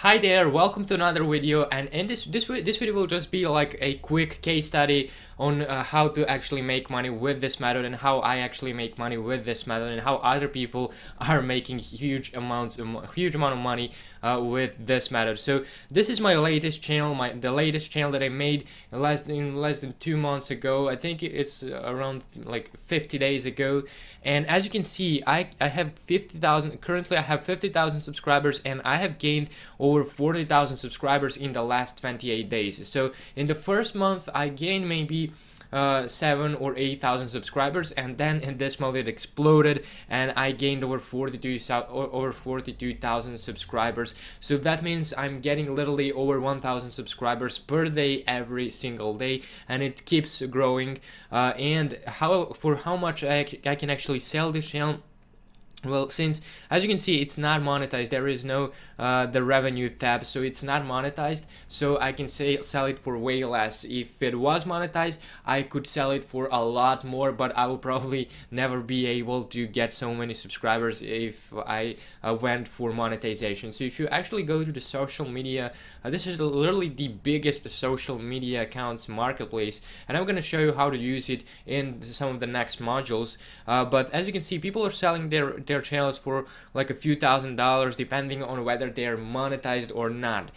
Hi there, welcome to another video, and in this video will just be like a quick case study on how to actually make money with this method, and how I actually make money with this method, and how other people are making huge amount of money with this method. So this is my latest channel, the latest channel that I made in less than 2 months ago. I think it's around like 50 days ago. And as you can see, I have 50,000, currently I have 50,000 subscribers, and I have gained over 40,000 subscribers in the last 28 days. So in the first month I gained maybe 7 or 8,000 subscribers, and then in this month it exploded and I gained over 42,000 subscribers. So that means I'm getting literally over 1,000 subscribers per day, every single day, and it keeps growing. And for how much I can actually sell this channel? Well, since as you can see it's not monetized, there is no the revenue tab, so it's not monetized, so I can sell it for way less. If it was monetized, I could sell it for a lot more, but I will probably never be able to get so many subscribers if I went for monetization. So if you actually go to the social media, this is literally the biggest social media accounts marketplace, and I'm going to show you how to use it in some of the next modules. But as you can see, people are selling their channels for like a few $1,000s depending on whether they're monetized or not.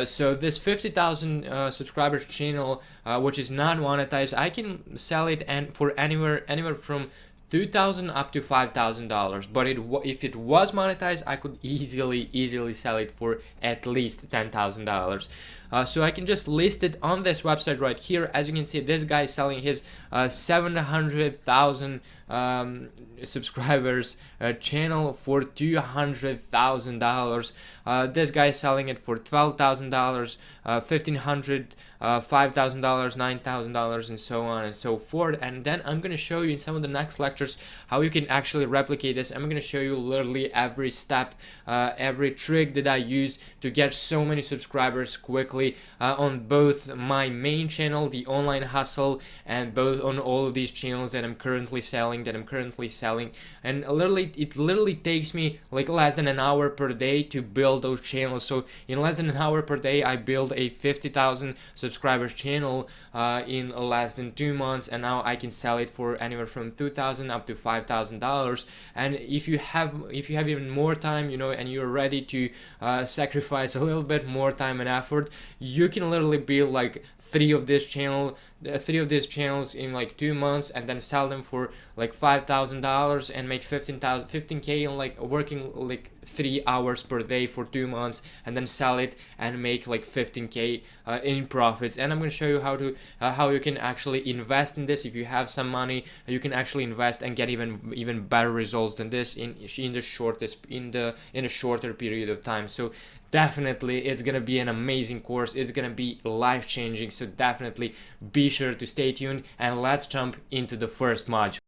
So this 50,000 subscribers channel, which is not monetized, I can sell it and for anywhere from $2,000 up to $5,000. But if it was monetized, I could easily sell it for at least $10,000. So I can just list it on this website right here. As you can see, this guy is selling his 700,000 subscribers channel for $200,000. This guy is selling it for $12,000, $1,500, $5,000, $9,000, and so on and so forth. And then I'm going to show you in some of the next lectures how you can actually replicate this. I'm going to show you literally every step, every trick that I use to get so many subscribers quickly on both my main channel, the Online Hustle, and both on all of these channels that I'm currently selling, and it literally takes me like less than an hour per day to build those channels. So in less than an hour per day I build a 50,000 subscribers channel in less than 2 months, and now I can sell it for anywhere from $2,000 up to $5,000. And if you have even more time, you know, and you're ready to sacrifice a little bit more time and effort, you can literally build like three of these channels in like 2 months, and then sell them for like $5,000 and make 15K in like working like 3 hours per day for 2 months, and then sell it and make like 15K in profits. And I'm going to show you how you can actually invest in this. If you have some money, you can actually invest and get even better results than this in a shorter period of time. So definitely it's gonna be an amazing course. It's gonna be life-changing, so definitely be sure to stay tuned, and let's jump into the first module.